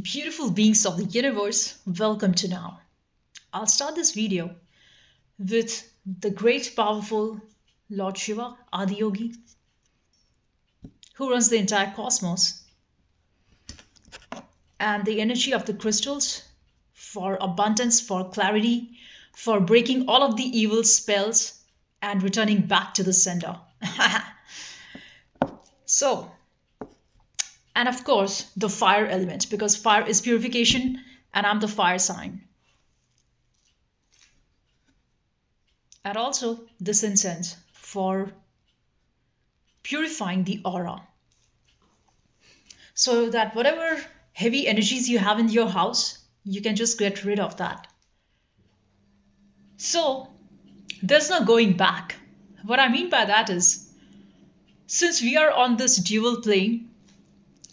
Beautiful beings of the universe, welcome to now. I'll start this video with the great, powerful Lord Shiva, Adiyogi, who runs the entire cosmos, and the energy of the crystals for abundance, for clarity, for breaking all of the evil spells and returning back to the sender. So, and of course, the fire element, because fire is purification, and I'm the fire sign. And also this incense for purifying the aura so that whatever heavy energies you have in your house, you can just get rid of that. So there's no going back. What I mean by that is, since we are on this dual plane,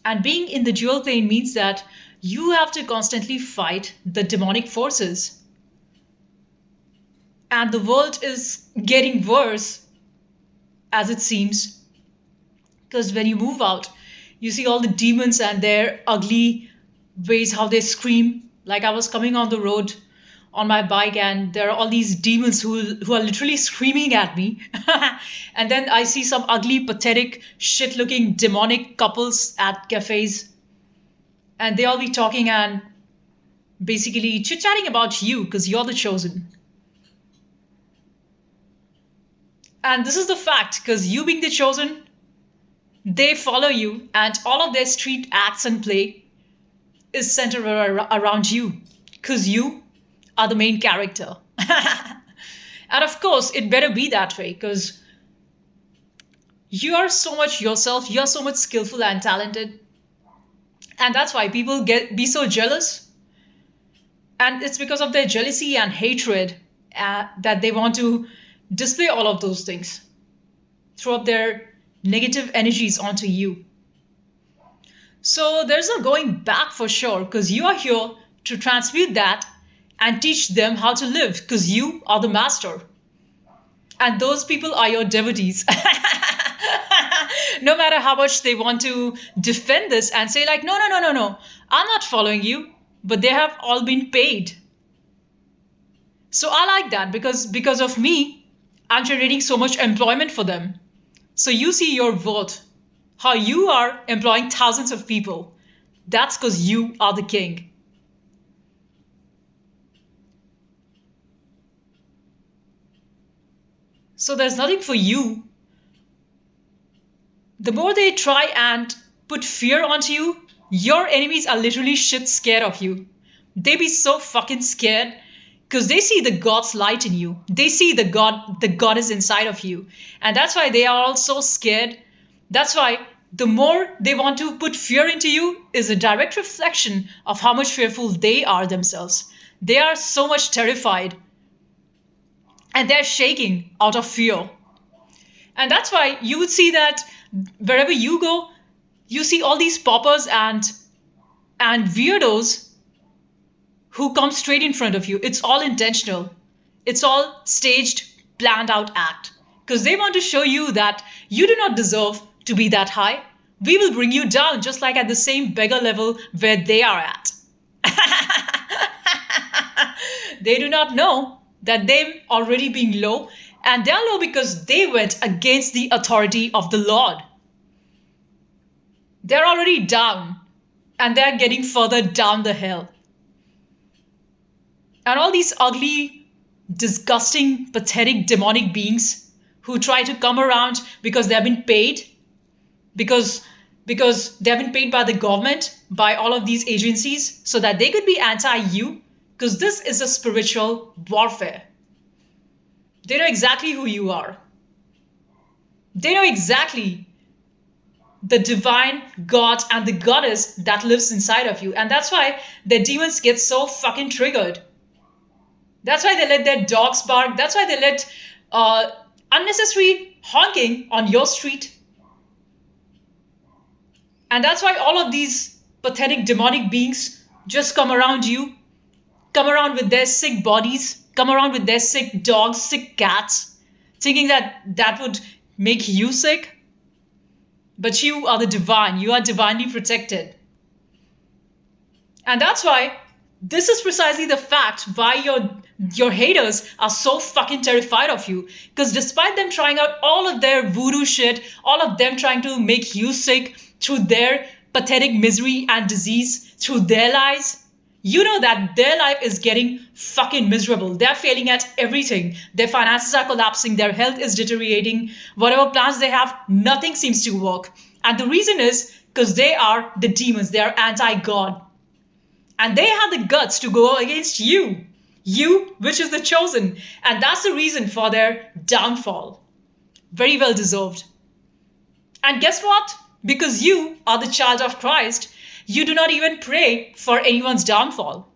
and being in the dual plane means that you have to constantly fight the demonic forces. And the world is getting worse, as it seems, because when you move out, you see all the demons and their ugly ways, how they scream. Like, I was coming on the road on my bike, and there are all these demons who are literally screaming at me. And then I see some ugly, pathetic, shit looking demonic couples at cafes, and they all be talking and basically chit chatting about you because you're the chosen. And this is the fact, because you being the chosen, they follow you, and all of their street acts and play is centered around you, because you are the main character. And of course, it better be that way, because you are so much yourself, you're so much skillful and talented. And that's why people be so jealous. And it's because of their jealousy and hatred that they want to display all of those things, throw up their negative energies onto you. So there's no going back for sure, because you are here to transmute that and teach them how to live, because you are the master. And those people are your devotees. No matter how much they want to defend this and say, like, no, no, no, no, no, I'm not following you, but they have all been paid. So I like that, because of me, I'm generating so much employment for them. So you see your worth, how you are employing thousands of people. That's because you are the king. So there's nothing for you. The more they try and put fear onto you, your enemies are literally shit scared of you. They be so fucking scared because they see the god's light in you. They see the god is inside of you. And that's why they are all so scared. That's why the more they want to put fear into you is a direct reflection of how much fearful they are themselves. They are so much terrified, and they're shaking out of fear. And that's why you would see that wherever you go, you see all these poppers and weirdos who come straight in front of you. It's all intentional. It's all staged, planned out act. Because they want to show you that you do not deserve to be that high. We will bring you down just like at the same beggar level where they are at. They do not know that they've already been low, and they're low because they went against the authority of the Lord. They're already down, and they're getting further down the hill. And all these ugly, disgusting, pathetic, demonic beings who try to come around because they've been paid, because they've been paid by the government, by all of these agencies, so that they could be anti-you, because this is a spiritual warfare. They know exactly who you are. They know exactly the divine God and the goddess that lives inside of you. And that's why the demons get so fucking triggered. That's why they let their dogs bark. That's why they let unnecessary honking on your street. And that's why all of these pathetic demonic beings just come around you, come around with their sick bodies, come around with their sick dogs, sick cats, thinking that that would make you sick. But you are the divine. You are divinely protected. And that's why this is precisely the fact why your haters are so fucking terrified of you. Because despite them trying out all of their voodoo shit, all of them trying to make you sick through their pathetic misery and disease, through their lies, you know that their life is getting fucking miserable. They're failing at everything. Their finances are collapsing. Their health is deteriorating. Whatever plans they have, nothing seems to work. And the reason is because they are the demons. They are anti God. And they have the guts to go against you. You, which is the chosen. And that's the reason for their downfall. Very well deserved. And guess what? Because you are the child of Christ, you do not even pray for anyone's downfall.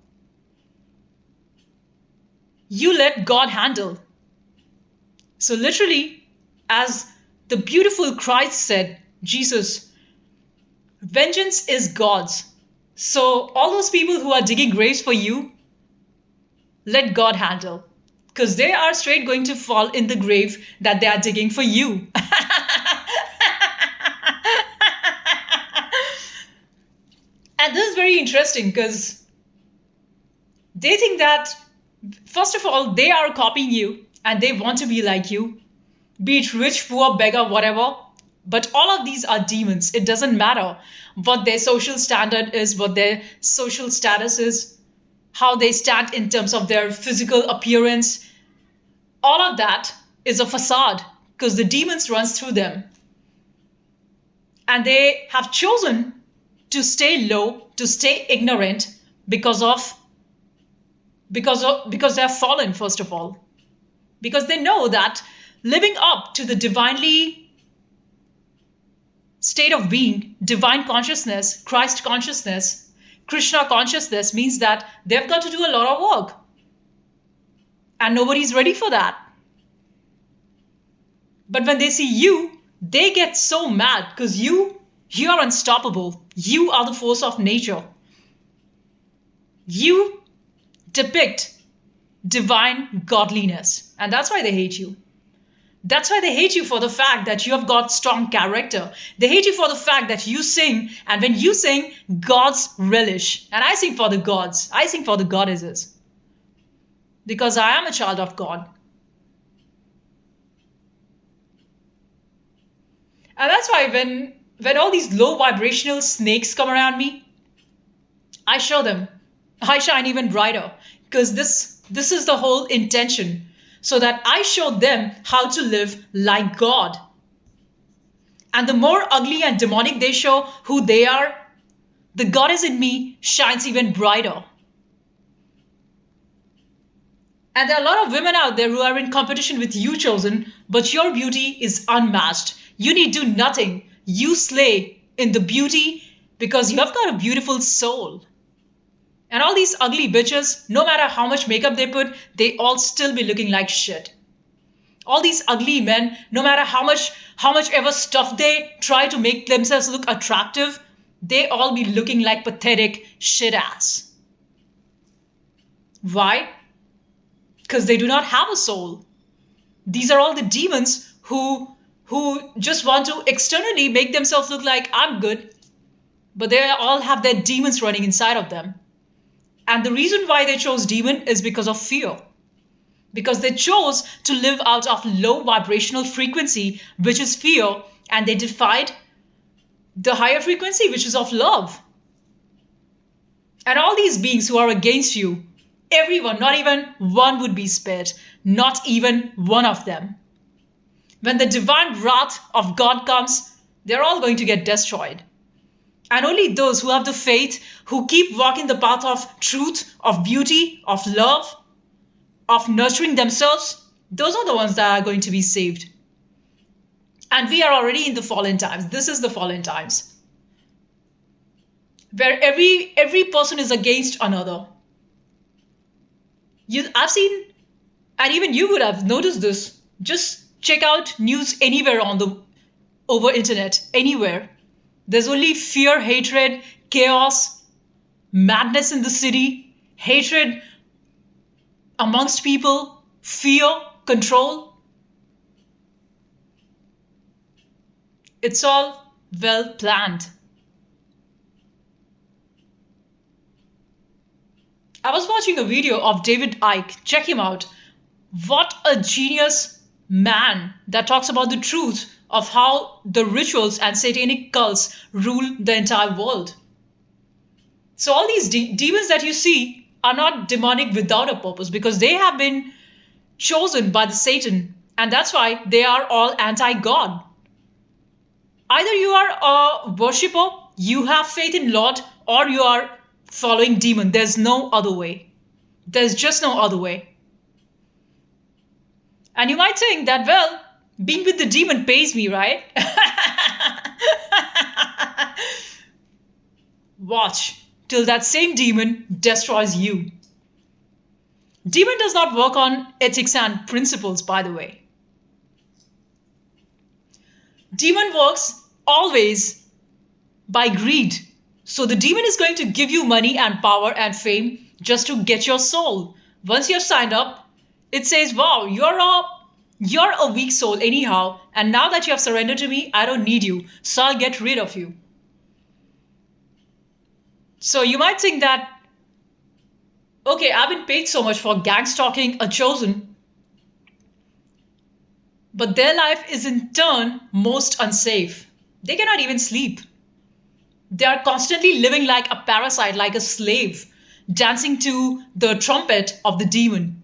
You let God handle. So, literally, as the beautiful Christ said, Jesus, vengeance is God's. So, all those people who are digging graves for you, let God handle. Because they are straight going to fall in the grave that they are digging for you. And this is very interesting because they think that, first of all, they are copying you and they want to be like you, be it rich, poor, beggar, whatever. But all of these are demons. It doesn't matter what their social standard is, what their social status is, how they stand in terms of their physical appearance. All of that is a facade because the demons runs through them. And they have chosen to stay low, to stay ignorant because they're fallen, first of all. Because they know that living up to the divinely state of being, divine consciousness, Christ consciousness, Krishna consciousness means that they've got to do a lot of work. And nobody's ready for that. But when they see you, they get so mad because you are unstoppable. You are the force of nature. You depict divine godliness. And that's why they hate you. That's why they hate you for the fact that you have got strong character. They hate you for the fact that you sing, and when you sing, gods relish. And I sing for the gods. I sing for the goddesses. Because I am a child of God. And that's why when all these low vibrational snakes come around me, I show them. I shine even brighter. Because this is the whole intention. So that I show them how to live like God. And the more ugly and demonic they show who they are, the goddess in me shines even brighter. And there are a lot of women out there who are in competition with you, chosen, but your beauty is unmatched. You need do nothing. You slay in the beauty because you have got a beautiful soul. And all these ugly bitches, no matter how much makeup they put, they all still be looking like shit. All these ugly men, no matter how much ever stuff they try to make themselves look attractive, they all be looking like pathetic shit ass. Why? Because they do not have a soul. These are all the demons who just want to externally make themselves look like I'm good, but they all have their demons running inside of them. And the reason why they chose demon is because of fear. Because they chose to live out of low vibrational frequency, which is fear, and they defied the higher frequency, which is of love. And all these beings who are against you, everyone, not even one would be spared, not even one of them. When the divine wrath of God comes, they're all going to get destroyed. And only those who have the faith, who keep walking the path of truth, of beauty, of love, of nurturing themselves, those are the ones that are going to be saved. And we are already in the fallen times. This is the fallen times. Where every person is against another. I've seen, and even you would have noticed this. Just check out news anywhere over internet, anywhere. There's only fear, hatred, chaos, madness in the city, hatred amongst people, fear, control. It's all well planned. I was watching a video of David Icke. Check him out. What a genius man that talks about the truth of how the rituals and satanic cults rule the entire world. So, all these demons that you see are not demonic without a purpose because they have been chosen by the Satan, and that's why they are all anti God. Either you are a worshipper, you have faith in Lord, or you are following demon. There's no other way. There's just no other way. And you might think that, well, being with the demon pays me, right? Watch till that same demon destroys you. Demon does not work on ethics and principles, by the way. Demon works always by greed. So the demon is going to give you money and power and fame just to get your soul. Once you're signed up, it says, wow, you're a weak soul anyhow, and now that you have surrendered to me, I don't need you, so I'll get rid of you. So you might think that, okay, I've been paid so much for gang stalking a chosen, but their life is in turn most unsafe. They cannot even sleep. They are constantly living like a parasite, like a slave, dancing to the trumpet of the demon.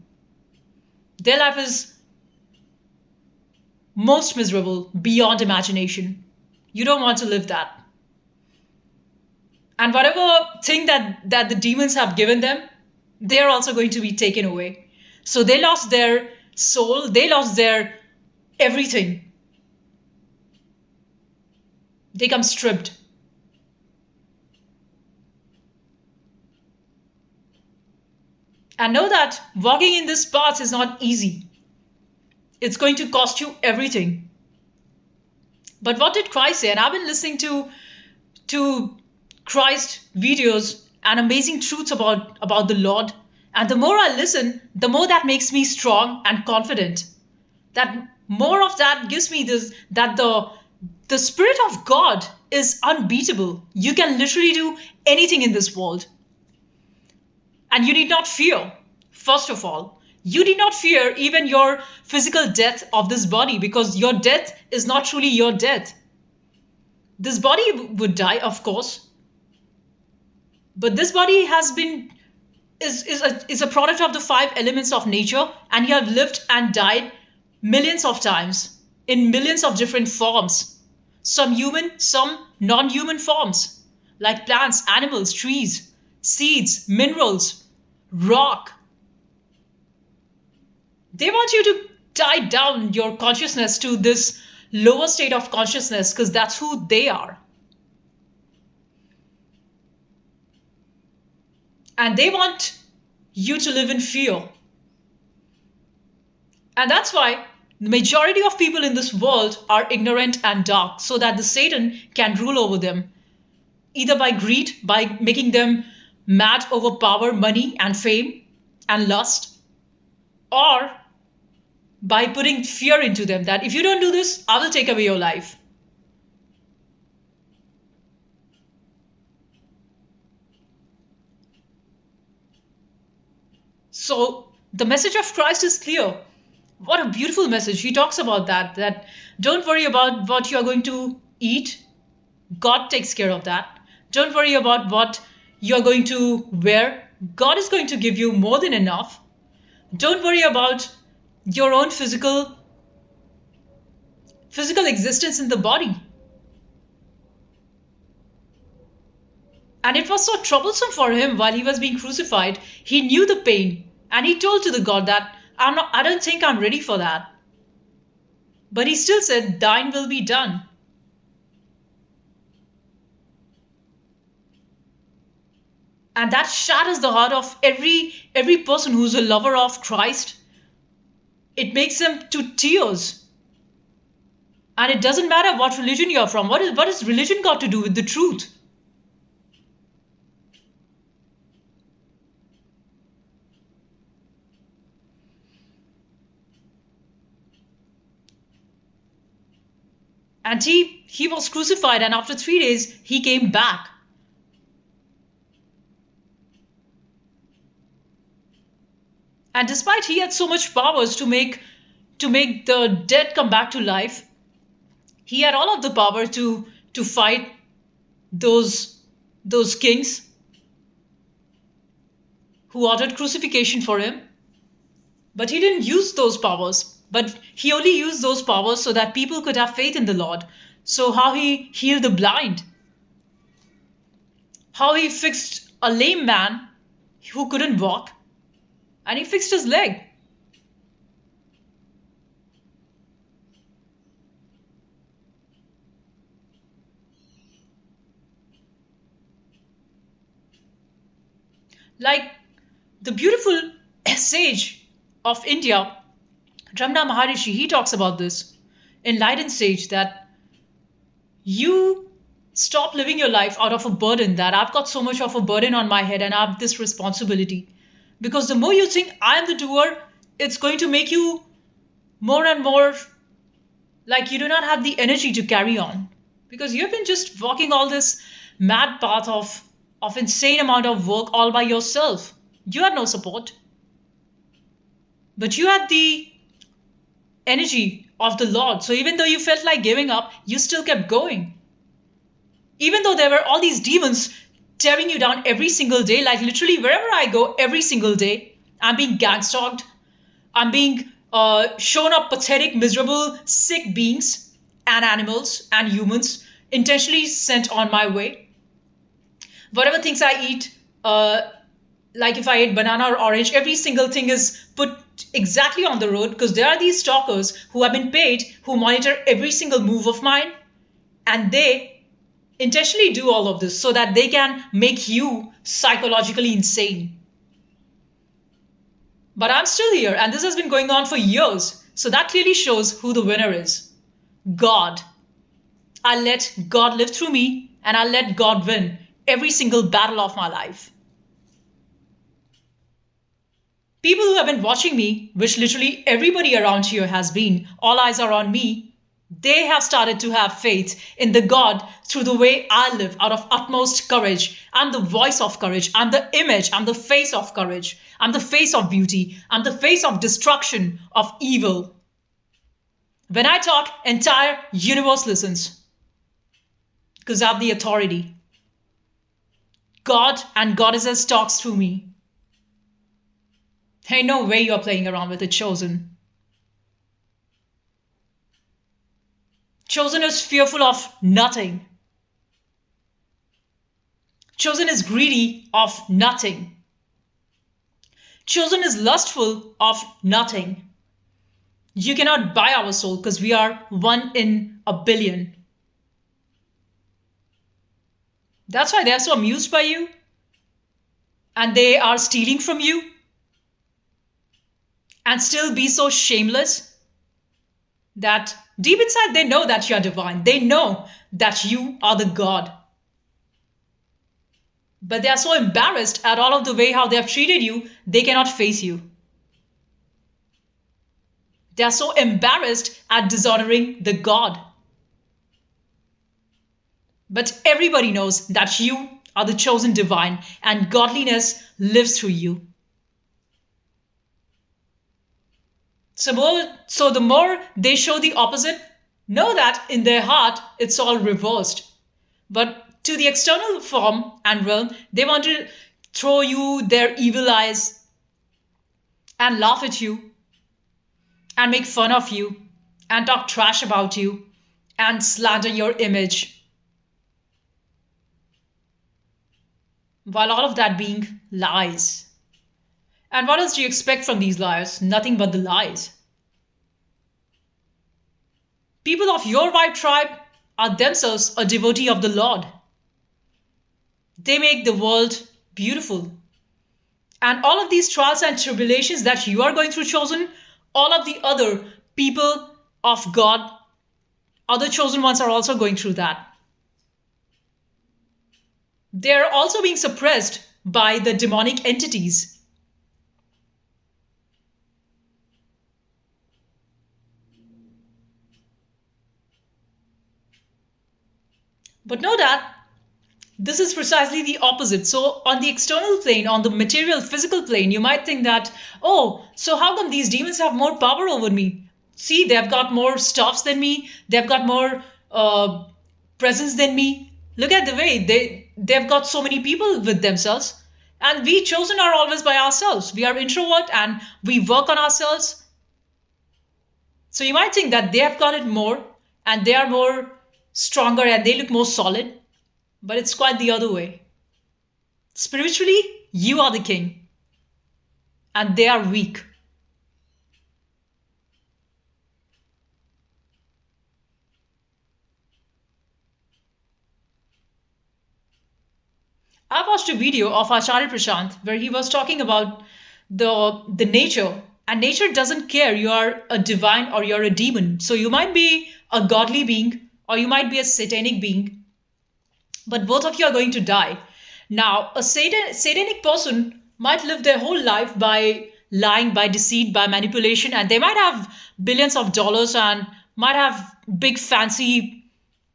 Their life is most miserable beyond imagination. You don't want to live that. And whatever thing that the demons have given them, they're also going to be taken away. So they lost their soul, they lost their everything. They come stripped. And know that walking in this path is not easy. It's going to cost you everything. But what did Christ say? And I've been listening to Christ videos and amazing truths about the Lord. And the more I listen, the more that makes me strong and confident. That more of that gives me this, that the Spirit of God is unbeatable. You can literally do anything in this world. And you need not fear, first of all. You need not fear even your physical death of this body, because your death is not truly your death. This body would die, of course. But this body is a product of the five elements of nature, and you have lived and died millions of times in millions of different forms. Some human, some non-human forms, like plants, animals, trees, seeds, minerals, rock. They want you to tie down your consciousness to this lower state of consciousness because that's who they are. And they want you to live in fear. And that's why the majority of people in this world are ignorant and dark, so that the Satan can rule over them, either by greed, by making them mad over power, money, and fame, and lust, or by putting fear into them that if you don't do this, I will take away your life. So the message of Christ is clear. What a beautiful message. He talks about that don't worry about what you're going to eat. God takes care of that. Don't worry about what you're going to wear. God is going to give you more than enough. Don't worry about your own physical existence in the body. And it was so troublesome for him while he was being crucified. He knew the pain, and he told to the God that I don't think I'm ready for that. But he still said, thine will be done. And that shatters the heart of every person who's a lover of Christ. It makes them to tears. And it doesn't matter what religion you're from. What is religion got to do with the truth? And he was crucified, and after 3 days, he came back. And despite he had so much powers to make the dead come back to life, he had all of the power to fight those kings who ordered crucifixion for him. But he didn't use those powers. But he only used those powers so that people could have faith in the Lord. So, how he healed the blind, how he fixed a lame man who couldn't walk, and he fixed his leg. Like the beautiful sage of India, Ramana Maharishi, he talks about this enlightened sage that you stop living your life out of a burden that I've got so much of a burden on my head and I have this responsibility. Because the more you think I am the doer, it's going to make you more and more like you do not have the energy to carry on. Because you've been just walking all this mad path of insane amount of work all by yourself. You had no support, but you had the energy of the Lord. So even though you felt like giving up, you still kept going. Even though there were all these demons tearing you down every single day, like literally wherever I go, every single day, I'm being gang stalked. I'm being shown up pathetic, miserable, sick beings and animals and humans intentionally sent on my way. Whatever things I eat, like if I eat banana or orange, every single thing is put exactly on the road because there are these stalkers who have been paid, who monitor every single move of mine, and they intentionally do all of this so that they can make you psychologically insane. But I'm still here, and this has been going on for years. So that clearly shows who the winner is: God. I'll let God live through me, and I'll let God win every single battle of my life. People who have been watching me, which literally everybody around here has been, all eyes are on me, they have started to have faith in the God through the way I live out of utmost courage. I'm the voice of courage. I'm the image. I'm the face of courage. I'm the face of beauty. I'm the face of destruction, of evil. When I talk, entire universe listens because I have the authority. God and goddesses talks through me. Ain't no way you're playing around with it, Chosen. Chosen is fearful of nothing. Chosen is greedy of nothing. Chosen is lustful of nothing. You cannot buy our soul because we are one in a billion. That's why they are so amused by you and they are stealing from you and still be so shameless that deep inside they know that you are divine. They know that you are the God. But they are so embarrassed at all of the way how they have treated you, they cannot face you. They are so embarrassed at dishonoring the God. But everybody knows that you are the chosen divine and godliness lives through you. So the more they show the opposite, know that in their heart it's all reversed. But to the external form and realm, they want to throw you their evil eyes and laugh at you and make fun of you and talk trash about you and slander your image. While all of that being lies. And what else do you expect from these liars? Nothing but the lies. People of your white tribe are themselves a devotee of the Lord. They make the world beautiful. And all of these trials and tribulations that you are going through, Chosen, all of the other people of God, other chosen ones are also going through that. They are also being suppressed by the demonic entities. But know that This is precisely the opposite. So, on the external plane, on the material, physical plane, you might think that, oh, so how come these demons have more power over me? See, they've got more stuffs than me, they've got more presence than me. Look at the way they've got so many people with themselves. And we chosen are always by ourselves. We are introvert and we work on ourselves. So you might think that they have got it more and they are more stronger and they look more solid, but it's quite the other way. Spiritually, you are the king and they are weak. I watched a video of Acharya Prashant where he was talking about the nature, and nature doesn't care you are a divine or you're a demon. So you might be a godly being or you might be a satanic being, but both of you are going to die. Now, a satanic person might live their whole life by lying, by deceit, by manipulation, and they might have billions of dollars and might have big fancy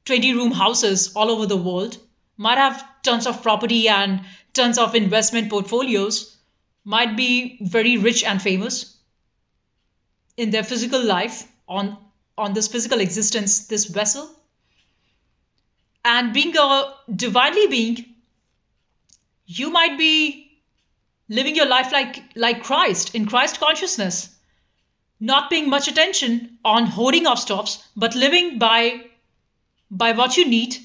20-room houses all over the world, might have tons of property and tons of investment portfolios, might be very rich and famous in their physical life on this physical existence, this vessel. And being a divinely being, you might be living your life like Christ, in Christ consciousness, not paying much attention on hoarding of stuffs, but living by what you need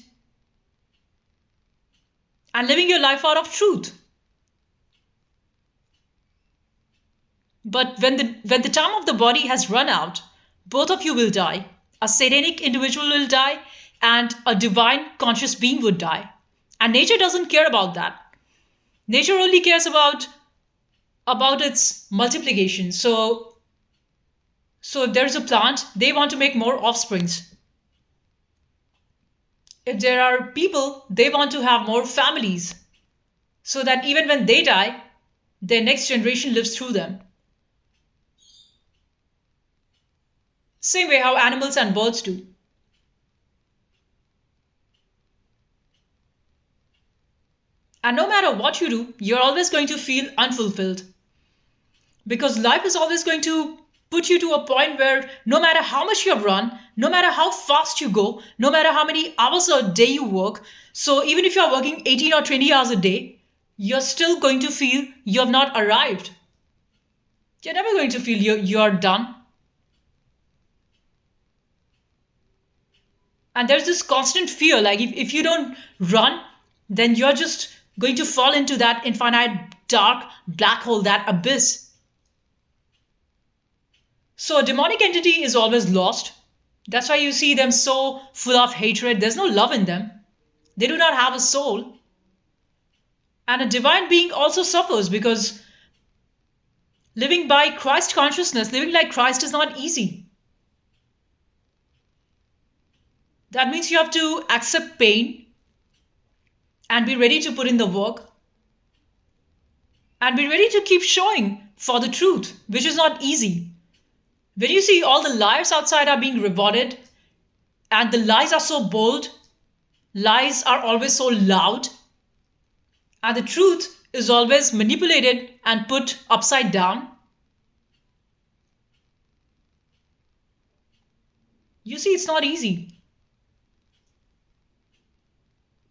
and living your life out of truth. But when the time of the body has run out, both of you will die. A satanic individual will die and a divine conscious being would die. And nature doesn't care about that. Nature only cares about its multiplication. So if there's a plant, they want to make more offsprings. If there are people, they want to have more families so that even when they die, their next generation lives through them. Same way how animals and birds do. And no matter what you do, you're always going to feel unfulfilled. Because life is always going to put you to a point where no matter how much you have run, no matter how fast you go, no matter how many hours a day you work, so even if you're working 18 or 20 hours a day, you're still going to feel you have not arrived. You're never going to feel you're done. And there's this constant fear like if you don't run, then you're just going to fall into that infinite dark black hole, that abyss. So a demonic entity is always lost. That's why you see them so full of hatred. There's no love in them. They do not have a soul. And a divine being also suffers because living by Christ consciousness, living like Christ is not easy. That means you have to accept pain and be ready to put in the work and be ready to keep showing for the truth, which is not easy. When you see all the liars outside are being rewarded and the lies are so bold, lies are always so loud, and the truth is always manipulated and put upside down, you see it's not easy.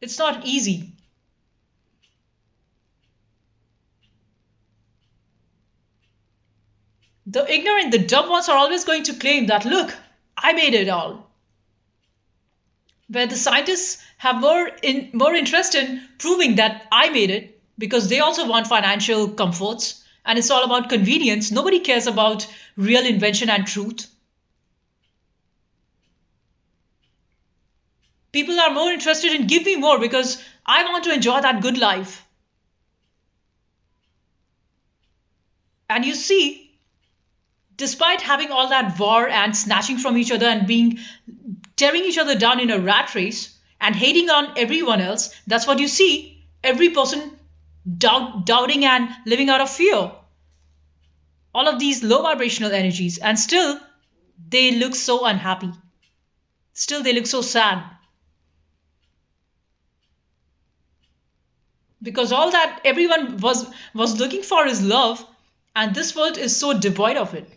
It's not easy. The ignorant, the dumb ones are always going to claim that, look, I made it all. Where the scientists have more interest in proving that I made it because they also want financial comforts and it's all about convenience. Nobody cares about real invention and truth. People are more interested in give me more because I want to enjoy that good life. And you see, despite having all that war and snatching from each other and being tearing each other down in a rat race and hating on everyone else, that's what you see. Every person doubting and living out of fear. All of these low vibrational energies, and still they look so unhappy. Still they look so sad. because all that everyone was looking for is love, and this world is so devoid of it.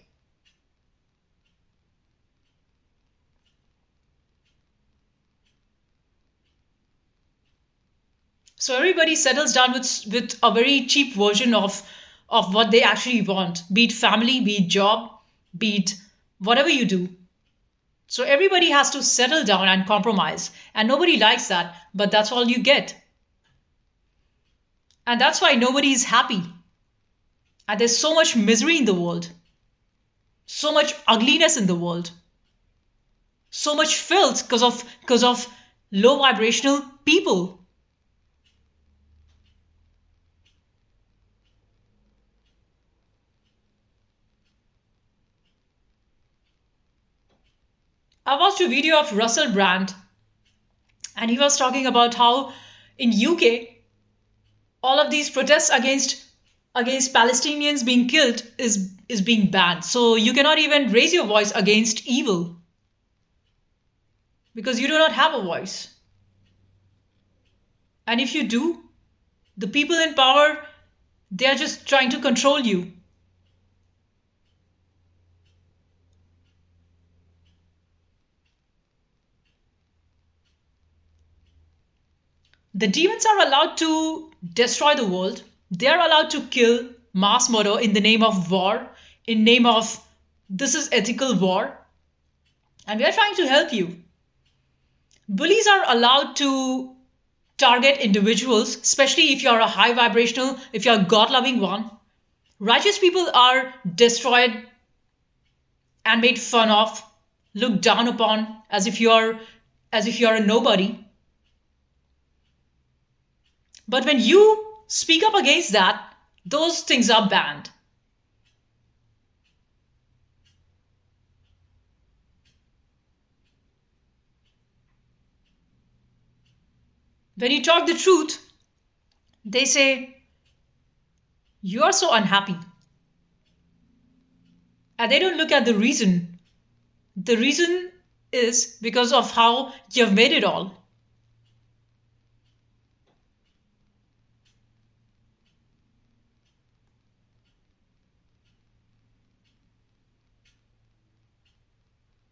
So everybody settles down with a very cheap version of what they actually want, be it family, be it job, be it whatever you do. So everybody has to settle down and compromise, and nobody likes that, but that's all you get. And that's why nobody is happy. And there's so much misery in the world, so much ugliness in the world, so much filth because of low vibrational people. I watched a video of Russell Brand, and he was talking about how in UK all of these protests against Palestinians being killed is being banned. So you cannot even raise your voice against evil because you do not have a voice. And if you do, the people in power, they are just trying to control you. The demons are allowed to destroy the world. They are allowed to kill, mass murder in the name of war, in name of this is ethical war, and we are trying to help you. Bullies are allowed to target individuals, especially if you are a high vibrational, if you are a God loving one. Righteous people are destroyed and made fun of, looked down upon as if you are a nobody. But when you speak up against that, those things are banned. When you talk the truth, they say, you are so unhappy. And they don't look at the reason. The reason is because of how you've made it all.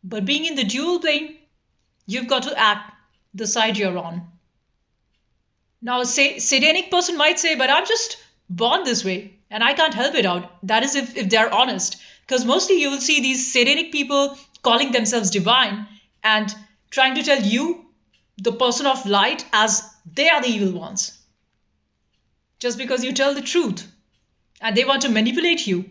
But being in the dual plane, you've got to act the side you're on. Now, say satanic person might say, but I'm just born this way and I can't help it out. That is if they're honest. Because mostly you will see these satanic people calling themselves divine and trying to tell you, the person of light, as they are the evil ones. Just because you tell the truth. And they want to manipulate you.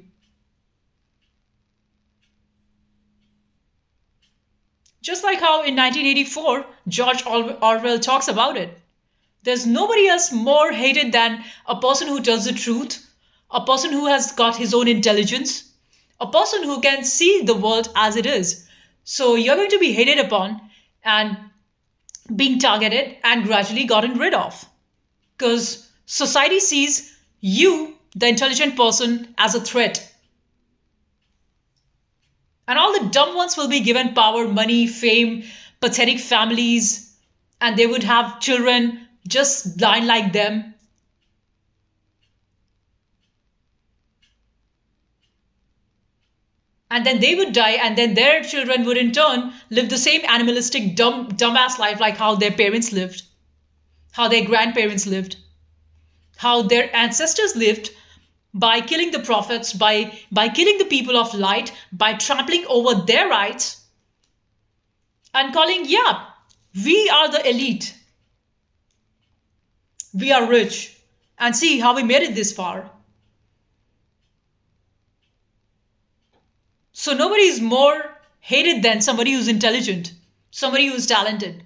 Just like how in 1984, George Orwell talks about it. There's nobody else more hated than a person who tells the truth, a person who has got his own intelligence, a person who can see the world as it is. So you're going to be hated upon and being targeted and gradually gotten rid of. Because society sees you, the intelligent person, as a threat. And all the dumb ones will be given power, money, fame, pathetic families, and they would have children just blind like them. And then they would die, and then their children would in turn live the same animalistic, dumbass life like how their parents lived, how their grandparents lived, how their ancestors lived by killing the prophets, by killing the people of light, by trampling over their rights and calling, yeah, we are the elite. We are rich. And see how we made it this far. So nobody is more hated than somebody who's intelligent, somebody who's talented,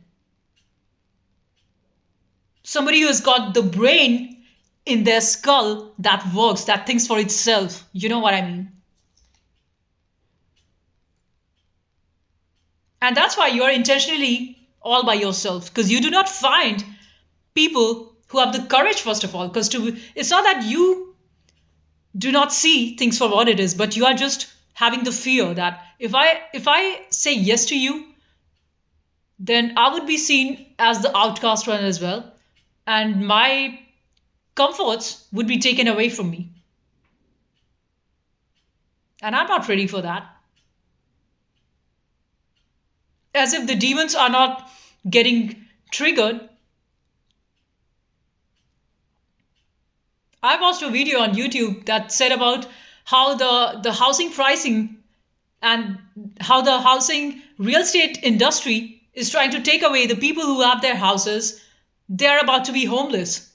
somebody who has got the brain in their skull that works, that thinks for itself. You know what I mean? And that's why you're intentionally all by yourself, because you do not find people who have the courage, first of all, because it's not that you do not see things for what it is, but you are just having the fear that if I say yes to you, then I would be seen as the outcast one as well. And my comforts would be taken away from me. And I'm not ready for that. As if the demons are not getting triggered. I watched a video on YouTube that said about how the housing pricing and how the housing real estate industry is trying to take away the people who have their houses. They're about to be homeless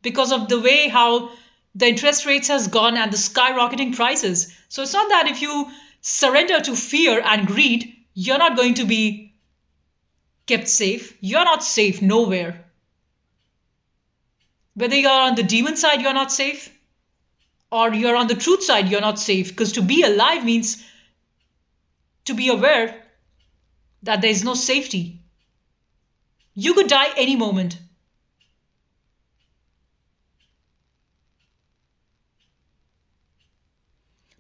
because of the way how the interest rates has gone and the skyrocketing prices. So it's not that if you surrender to fear and greed, you're not going to be kept safe. You're not safe nowhere. Whether you're on the demon side, you're not safe, or you're on the truth side, you're not safe. Because to be alive means to be aware that there is no safety. You could die any moment.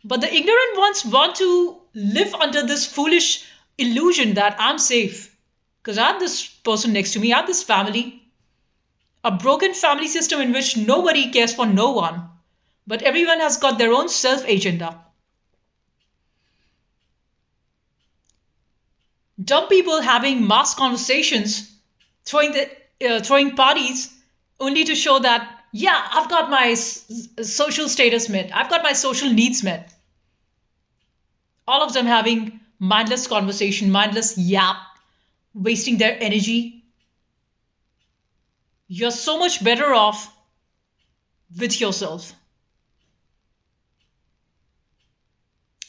But the ignorant ones want to live under this foolish illusion that I'm safe. Because I have this person next to me, I have this family, a broken family system in which nobody cares for no one, but everyone has got their own self agenda. Dumb people having mass conversations, throwing parties, only to show that yeah, I've got my social status met, I've got my social needs met. All of them having mindless conversation, mindless yap, wasting their energy. You're so much better off with yourself.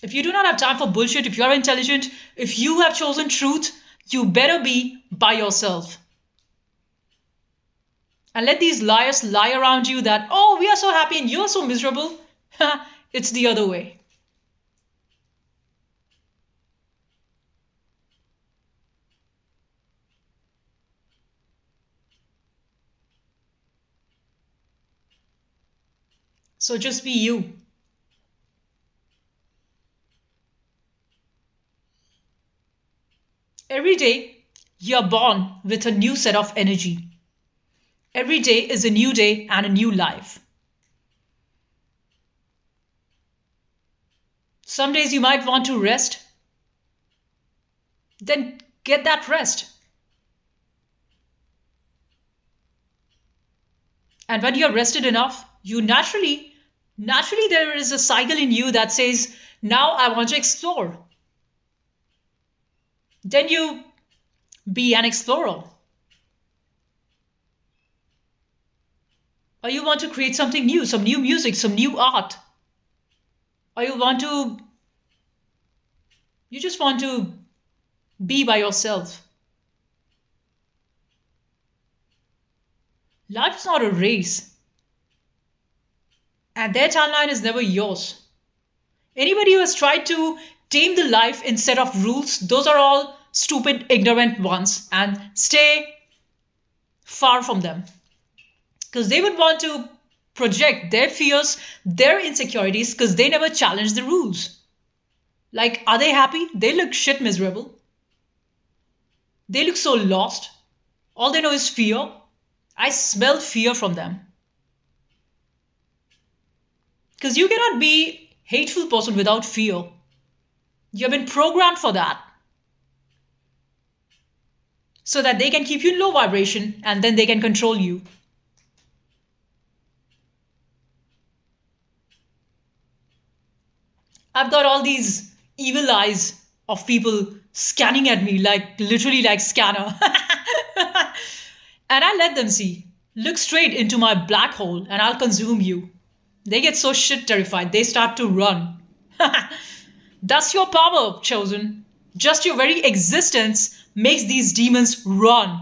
If you do not have time for bullshit, if you're intelligent, if you have chosen truth, you better be by yourself. And let these liars lie around you that, oh, we are so happy and you're so miserable. It's the other way. So just be you. Every day, you're born with a new set of energy. Every day is a new day and a new life. Some days you might want to rest. Then get that rest. And when you're rested enough, you naturally there is a cycle in you that says, now I want to explore. Then you be an explorer. Or you want to create something new, some new music, some new art. Or you just want to be by yourself. Life is not a race. And their timeline is never yours. Anybody who has tried to tame the life instead of rules, those are all stupid, ignorant ones. And stay far from them. Because they would want to project their fears, their insecurities, because they never challenge the rules. Like, are they happy? They look shit miserable. They look so lost. All they know is fear. I smell fear from them. Because you cannot be hateful person without fear. You have been programmed for that. So that they can keep you in low vibration and then they can control you. I've got all these evil eyes of people scanning at me, like literally like scanner. And I let them see. Look straight into my black hole and I'll consume you. They get so shit terrified, they start to run. That's your power, chosen. Just your very existence makes these demons run.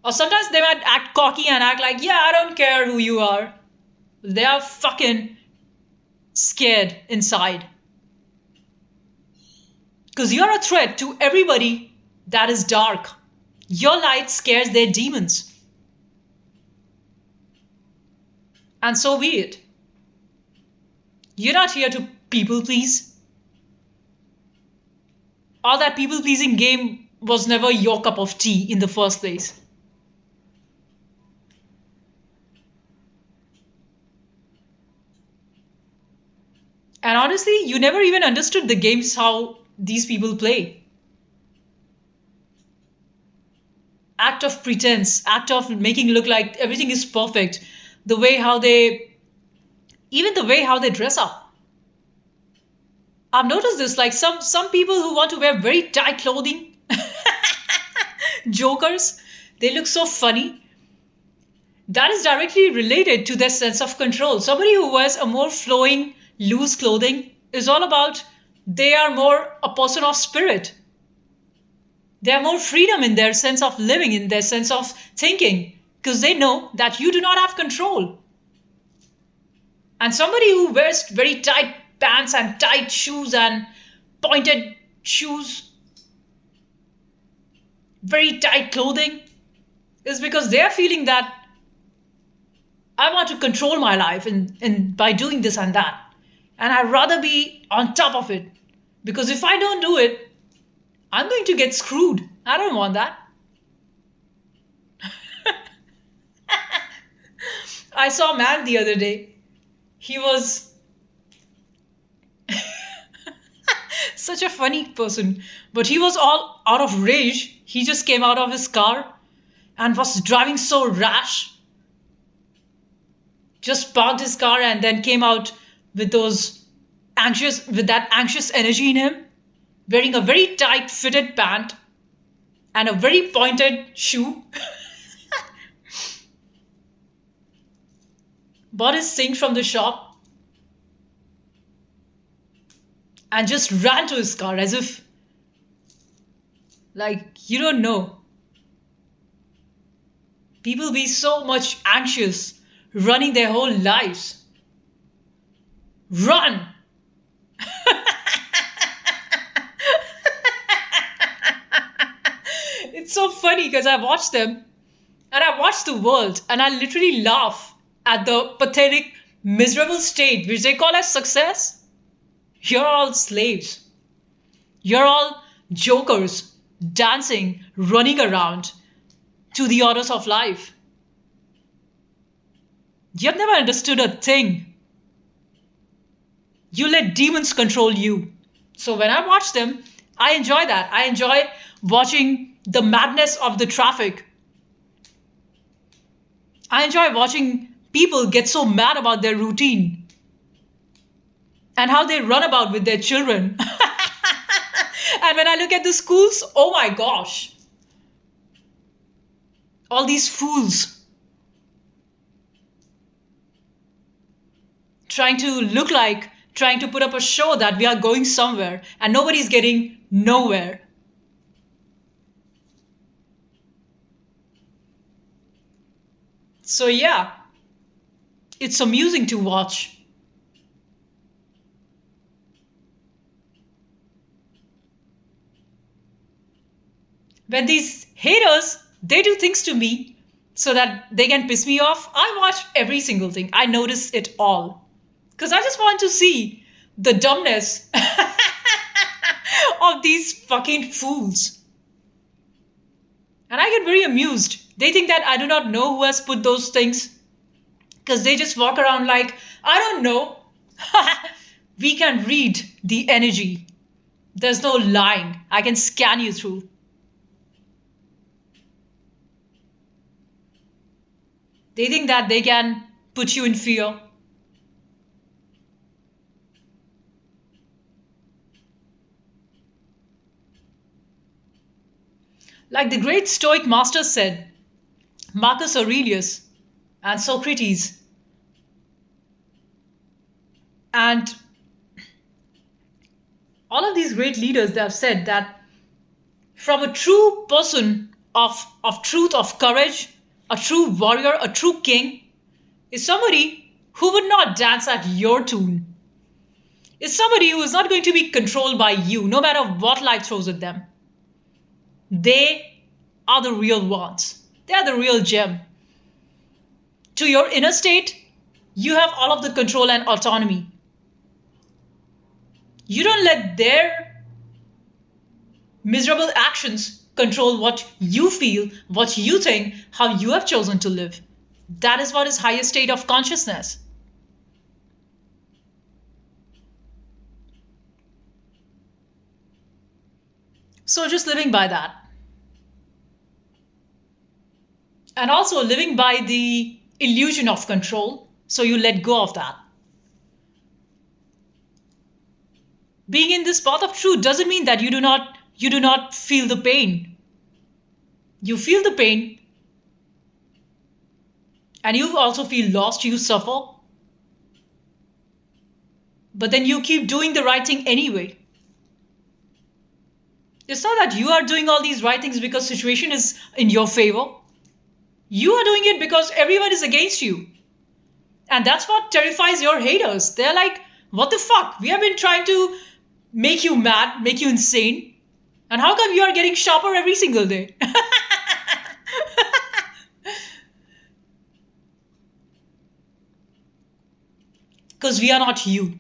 Or sometimes they might act cocky and act like, yeah, I don't care who you are. They are fucking scared inside. Because you're a threat to everybody that is dark. Your light scares their demons. And so be it. You're not here to people please. Or that people pleasing game was never your cup of tea in the first place. And honestly, you never even understood the games how these people play. Act of pretense, act of making look like everything is perfect. The way how they, even the way how they dress up. I've noticed this, like some people who want to wear very tight clothing, jokers, they look so funny. That is directly related to their sense of control. Somebody who wears a more flowing, loose clothing is all about they are more a person of spirit. They have more freedom in their sense of living, in their sense of thinking, because they know that you do not have control. And somebody who wears very tight pants and tight shoes and pointed shoes, very tight clothing, is because they are feeling that I want to control my life and by doing this and that. And I'd rather be on top of it. Because if I don't do it, I'm going to get screwed. I don't want that. I saw a man the other day. He was such a funny person, but he was all out of rage. He just came out of his car and was driving so rash. Just parked his car and then came out with with that anxious energy in him, wearing a very tight fitted pant and a very pointed shoe. Bought his sink from the shop and just ran to his car as if, like, you don't know. People be so much anxious running their whole lives. Run! It's so funny because I watch them and I watch the world and I literally laugh at the pathetic, miserable state which they call as success. You're all slaves. You're all jokers, dancing, running around to the orders of life. You've never understood a thing. You let demons control you. So when I watch them, I enjoy that. I enjoy watching the madness of the traffic. I enjoy watching people get so mad about their routine and how they run about with their children. And when I look at the schools, oh my gosh, all these fools trying to look like, trying to put up a show that we are going somewhere and nobody's getting nowhere. So, yeah, it's amusing to watch. When these haters, they do things to me so that they can piss me off, I watch every single thing. I notice it all. Because I just want to see the dumbness of these fucking fools. And I get very amused. They think that I do not know who has put those things. Because they just walk around like, I don't know. We can read the energy. There's no line. I can scan you through. They think that they can put you in fear. Like the great Stoic master said, Marcus Aurelius and Socrates, and all of these great leaders, they have said that from a true person of truth, of courage, a true warrior, a true king, is somebody who would not dance at your tune. Is somebody who is not going to be controlled by you, no matter what life throws at them. They are the real ones. They are the real gem. To your inner state, you have all of the control and autonomy. You don't let their miserable actions control what you feel, what you think, how you have chosen to live. That is what is highest state of consciousness. So just living by that. And also living by the illusion of control. So you let go of that. Being in this path of truth doesn't mean that you do not feel the pain. You feel the pain, and you also feel lost, you suffer, but then you keep doing the right thing anyway. It's not that you are doing all these right things because situation is in your favor. You are doing it because everyone is against you. And that's what terrifies your haters. They're like, what the fuck? We have been trying to make you mad, make you insane. And how come you are getting sharper every single day? Because we are not you.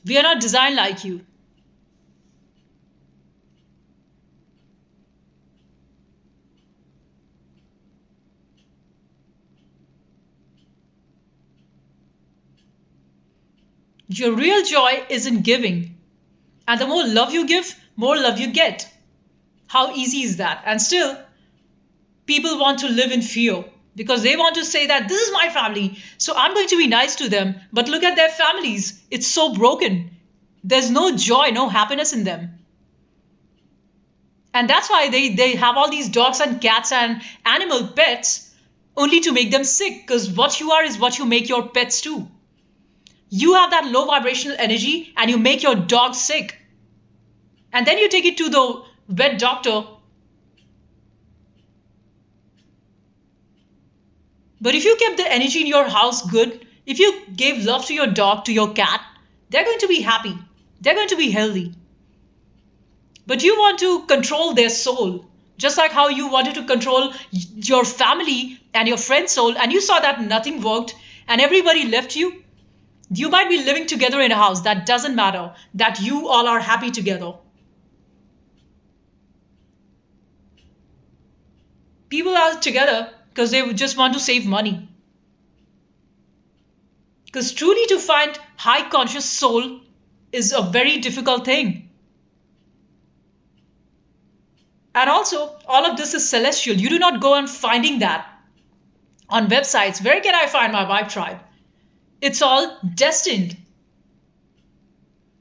We are not designed like you. Your real joy is in giving. And the more love you give, more love you get. How easy is that? And still, people want to live in fear because they want to say that this is my family, so I'm going to be nice to them. But look at their families. It's so broken. There's no joy, no happiness in them. And that's why they have all these dogs and cats and animal pets only to make them sick because what you are is what you make your pets too. You have that low vibrational energy and you make your dog sick. And then you take it to the vet doctor. But if you kept the energy in your house good, if you gave love to your dog, to your cat, they're going to be happy. They're going to be healthy. But you want to control their soul, just like how you wanted to control your family and your friend's soul, and you saw that nothing worked and everybody left you. You might be living together in a house, that doesn't matter, that you all are happy together. People are together because they just want to save money. Because truly to find high conscious soul is a very difficult thing. And also, all of this is celestial. You do not go on finding that on websites. Where can I find my vibe tribe? It's all destined.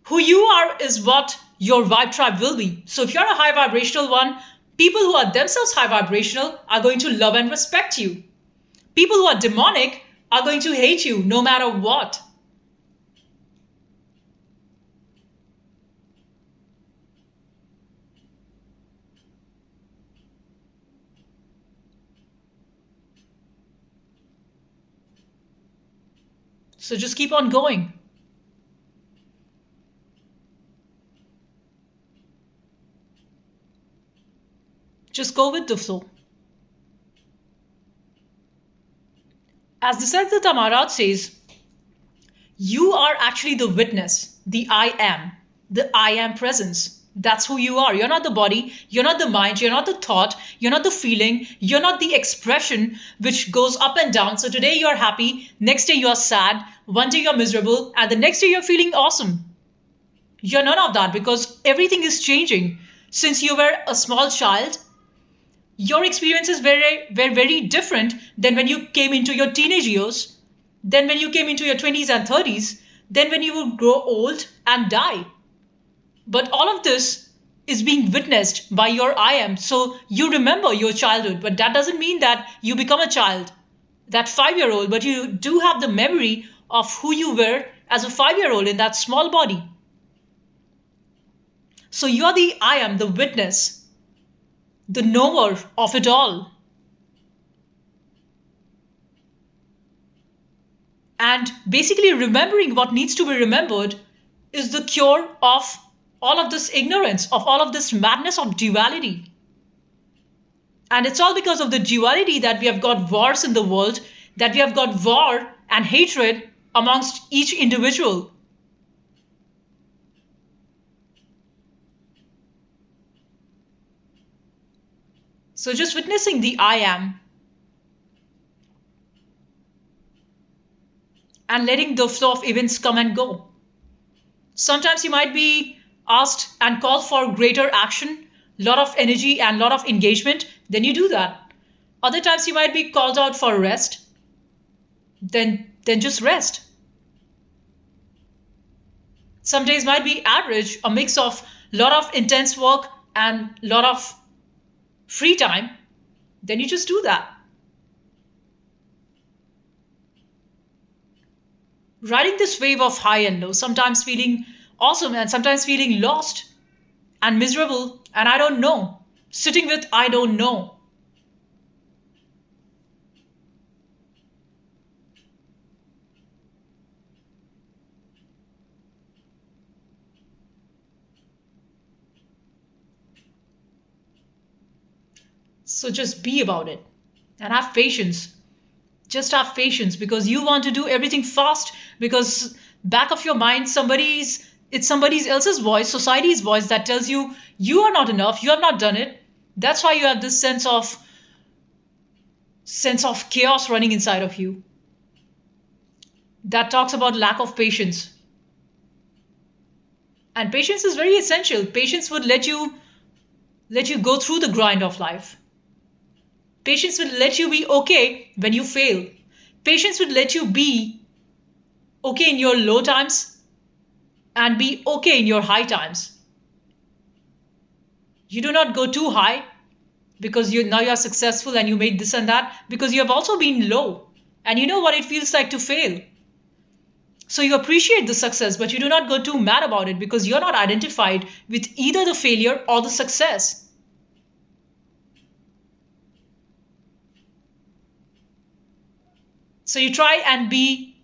Who you are is what your vibe tribe will be. So if you're a high vibrational one, people who are themselves high vibrational are going to love and respect you. People who are demonic are going to hate you no matter what. So just keep on going. Just go with the flow. As the Sargata Maharaj says, you are actually the witness, the I am presence. That's who you are. You're not the body, you're not the mind, you're not the thought, you're not the feeling, you're not the expression which goes up and down. So today you're happy, next day you're sad, one day you're miserable, and the next day you're feeling awesome. You're none of that because everything is changing. Since you were a small child, your experiences were very different than when you came into your teenage years, then when you came into your 20s and 30s, then when you would grow old and die. But all of this is being witnessed by your I am. So you remember your childhood, but that doesn't mean that you become a child, that 5 year old, but you do have the memory of who you were as a 5 year old in that small body. So you're the I am, the witness, the knower of it all. And basically, remembering what needs to be remembered is the cure of all of this ignorance, of all of this madness of duality. And it's all because of the duality that we have got wars in the world, that we have got war and hatred amongst each individual. So just witnessing the I am and letting the flow of events come and go. Sometimes you might be asked and called for greater action, lot of energy and lot of engagement, then you do that. Other times you might be called out for rest, then just rest. Some days might be average, a mix of lot of intense work and lot of free time, then you just do that. Riding this wave of high and low, sometimes feeling awesome and sometimes feeling lost and miserable and I don't know. Sitting with I don't know. So just be about it and have patience. Just have patience because you want to do everything fast because back of your mind it's somebody else's voice, society's voice that tells you you are not enough, you have not done it. That's why you have this sense of chaos running inside of you that talks about lack of patience. And patience is very essential. Patience would let you go through the grind of life. Patience will let you be okay when you fail. Patience would let you be okay in your low times and be okay in your high times. You do not go too high because you are successful and you made this and that because you have also been low and you know what it feels like to fail. So you appreciate the success, but you do not go too mad about it because you're not identified with either the failure or the success. So you try and be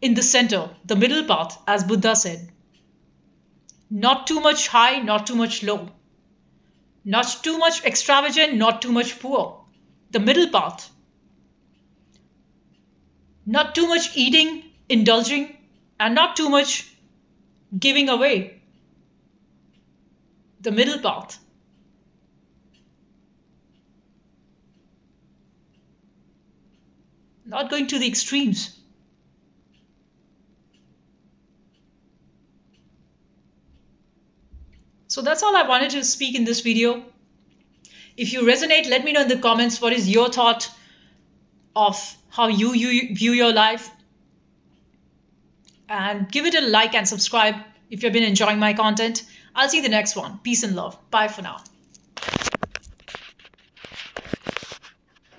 in the center, the middle path, as Buddha said. Not too much high, not too much low. Not too much extravagant, not too much poor. The middle path. Not too much eating, indulging, and not too much giving away. The middle path. Not going to the extremes. So that's all I wanted to speak in this video. If you resonate, let me know in the comments what is your thought of how you view your life. And give it a like and subscribe if you've been enjoying my content. I'll see you in the next one. Peace and love. Bye for now.